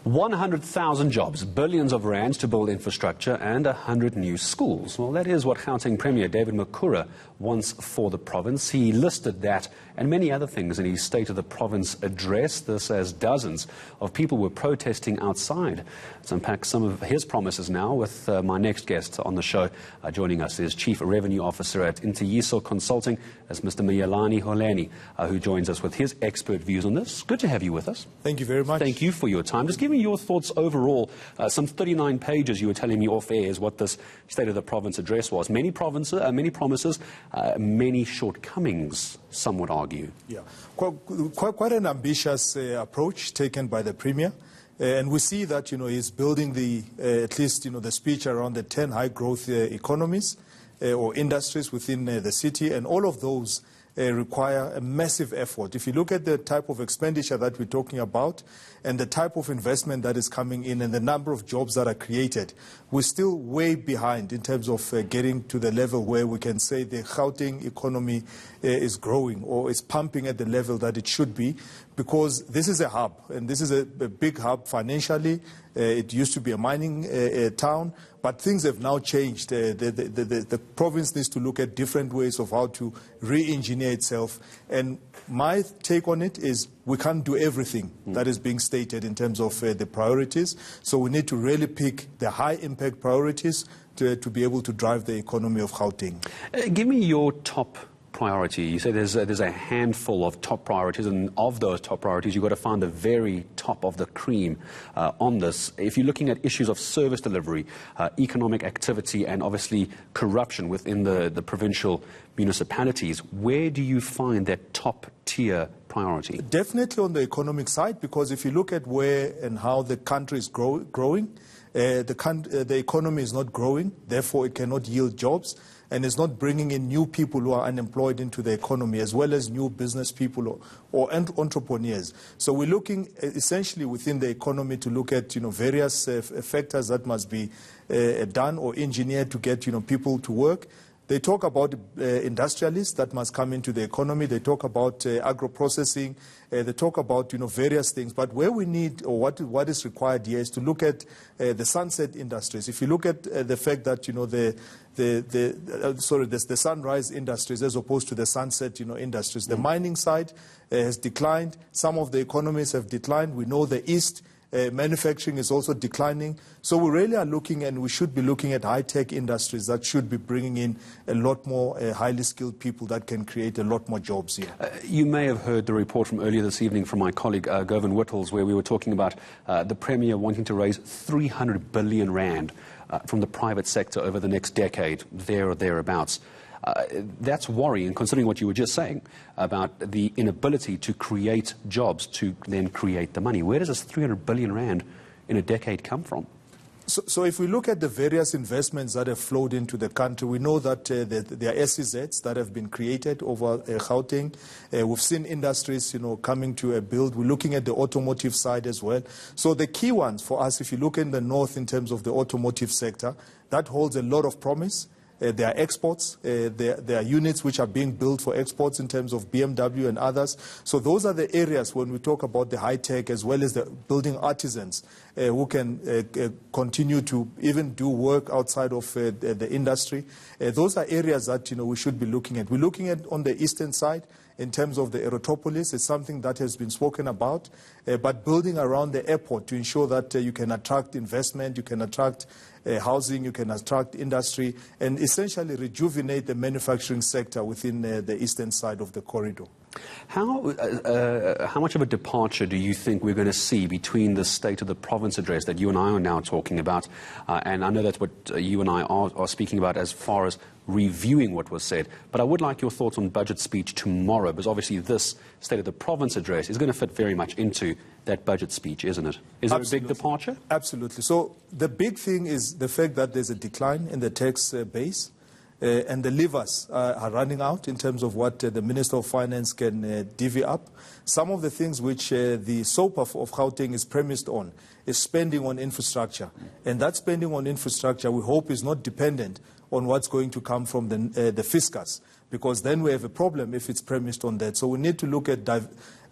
100,000 jobs, billions of rands to build infrastructure and 100 new schools. Well, that is what Gauteng Premier David Makhura wants for the province. He listed that and many other things in his State of the Province address. This as dozens of people were protesting outside. Let's unpack some of his promises now with my next guest on the show. Joining us is Chief Revenue Officer at Intiyiso Consulting, as Mr. Mayelani Holeni, who joins us with his expert views on this. Good to have you with us. Thank you very much. Thank you for your time. Just give me your thoughts overall. Some 39 pages you were telling me off air is what this State of the Province address was. Many promises, many shortcomings, some would argue. Yeah, quite an ambitious approach taken by the Premier. And we see that, he's building at least, the speech around the 10 high-growth economies or industries within the city, and all of those require a massive effort. If you look at the type of expenditure that we're talking about and the type of investment that is coming in and the number of jobs that are created, we're still way behind in terms of getting to the level where we can say the Gauteng economy is growing or is pumping at the level that it should be, because this is a hub, and this is a big hub financially. It used to be a mining town, but things have now changed. The province needs to look at different ways of how to re-engineer itself. And my take on it is we can't do everything that is being stated in terms of the priorities. So we need to really pick the high-impact priorities to be able to drive the economy of Gauteng. Give me your top priority. You say there's a handful of top priorities, and of those top priorities, you've got to find the very top of the cream on this. If you're looking at issues of service delivery, economic activity, and obviously corruption within the provincial municipalities, where do you find that top-tier priority? Definitely on the economic side, because if you look at where and how the country is growing, the economy is not growing, therefore it cannot yield jobs, and it's not bringing in new people who are unemployed into the economy, as well as new business people or entrepreneurs. So we're looking essentially within the economy to look at various factors that must be done or engineered to get people to work. They talk about industrialists that must come into the economy. They talk about agro-processing. They talk about various things. But where we need, or what is required here, is to look at the sunset industries. If you look at the fact that the sunrise industries as opposed to the sunset industries, the mining side has declined. Some of the economies have declined. We know the East. Manufacturing is also declining. So we really are looking, and we should be looking at high-tech industries that should be bringing in a lot more highly skilled people that can create a lot more jobs here. You may have heard the report from earlier this evening from my colleague Govan Whittles, where we were talking about the Premier wanting to raise 300 billion rand from the private sector over the next decade, there or thereabouts. That's worrying, considering what you were just saying about the inability to create jobs to then create the money. Where does this 300 billion rand in a decade come from? So if we look at the various investments that have flowed into the country, we know that there are SEZs that have been created over Gauteng. We've seen industries, coming to a build. We're looking at the automotive side as well. So the key ones for us, if you look in the north in terms of the automotive sector, that holds a lot of promise. There are exports, there are units which are being built for exports in terms of BMW and others. So those are the areas when we talk about the high-tech as well as the building artisans who can continue to even do work outside of the industry. Those are areas that we should be looking at. We're looking at on the eastern side in terms of the Aerotropolis. It's something that has been spoken about, but building around the airport to ensure that you can attract investment, you can attract housing, you can attract industry, and essentially rejuvenate the manufacturing sector within the eastern side of the corridor. How much of a departure do you think we're going to see between the State of the Province address that you and I are now talking about, and I know that's what you and I are speaking about as far as reviewing what was said, but I would like your thoughts on budget speech tomorrow, because obviously this State of the Province address is going to fit very much into that budget speech, isn't it? Is there a big departure? Absolutely. So the big thing is the fact that there's a decline in the tax base. and the levers are running out in terms of what the Minister of Finance can divvy up. Some of the things which the SOPA of Gauteng is premised on is spending on infrastructure. And that spending on infrastructure, we hope, is not dependent on what's going to come from the fiscus, because then we have a problem if it's premised on that. So we need to look at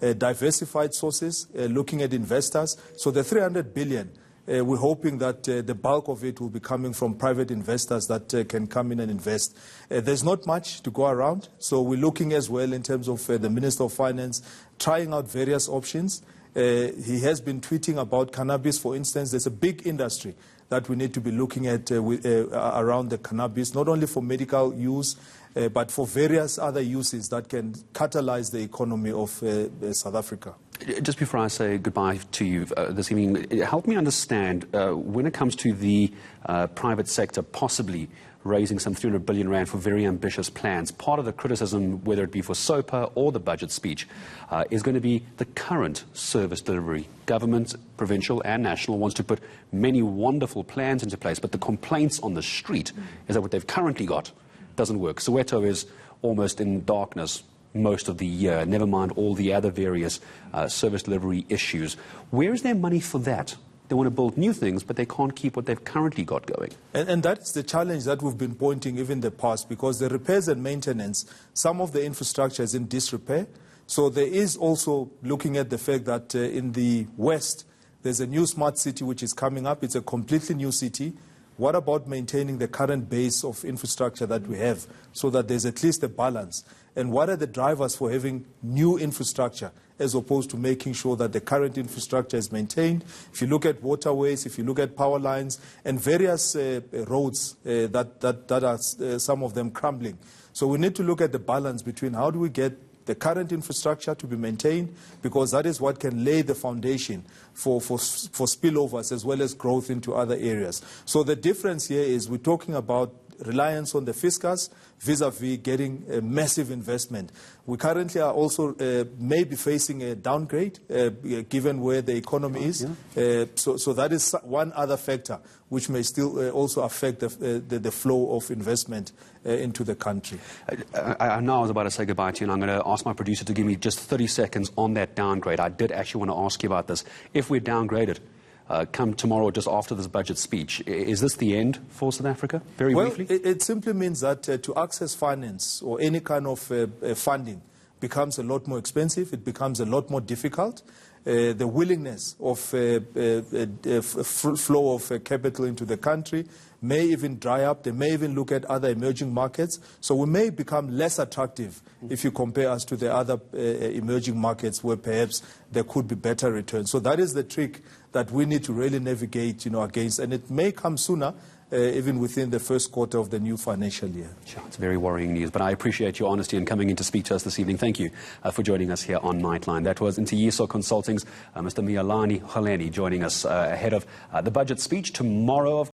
diversified sources, looking at investors. So the 300 billion, we're hoping that the bulk of it will be coming from private investors that can come in and invest. There's not much to go around, so we're looking as well in terms of the Minister of Finance trying out various options. He has been tweeting about cannabis, for instance. There's a big industry that we need to be looking at around the cannabis, not only for medical use, but for various other uses that can catalyze the economy of South Africa. Just before I say goodbye to you this evening, help me understand when it comes to the private sector possibly raising some 300 billion rand for very ambitious plans. Part of the criticism, whether it be for SOPA or the budget speech, is going to be the current service delivery. Government, provincial and national, wants to put many wonderful plans into place, but the complaints on the street is that what they've currently got doesn't work. Soweto is almost in darkness most of the year, never mind all the other various service delivery issues. Where is there money for that? They want to build new things, but they can't keep what they've currently got going. And that's the challenge that we've been pointing even in the past, because the repairs and maintenance, some of the infrastructure is in disrepair. So there is also looking at the fact that in the West, there's a new smart city which is coming up. It's a completely new city. What about maintaining the current base of infrastructure that we have so that there's at least a balance? And what are the drivers for having new infrastructure as opposed to making sure that the current infrastructure is maintained? If you look at waterways, if you look at power lines and various roads that are some of them crumbling. So we need to look at the balance between how do we get the current infrastructure to be maintained, because that is what can lay the foundation for spillovers as well as growth into other areas. So the difference here is we're talking about reliance on the fiscus vis-a-vis getting a massive investment. We currently are also maybe facing a downgrade given where the economy is. So that is one other factor which may still also affect the flow of investment into the country. I know I was about to say goodbye to you, and I'm going to ask my producer to give me just 30 seconds on that downgrade. I did actually want to ask you about this. If we're downgraded, come tomorrow just after this budget speech, is this the end for South Africa? Very briefly? It simply means that to access finance or any kind of funding becomes a lot more expensive. It becomes a lot more difficult. The willingness of flow of capital into the country may even dry up. They may even look at other emerging markets. So we may become less attractive if you compare us to the other emerging markets where perhaps there could be better returns. So that is the trick that we need to really navigate, against. And it may come sooner, even within the first quarter of the new financial year. Sure, it's very worrying news, but I appreciate your honesty in coming in to speak to us this evening. Thank you for joining us here on Nightline. That was Intiyiso Consulting's Mr. Miyalani Holeni joining us ahead of the budget speech tomorrow.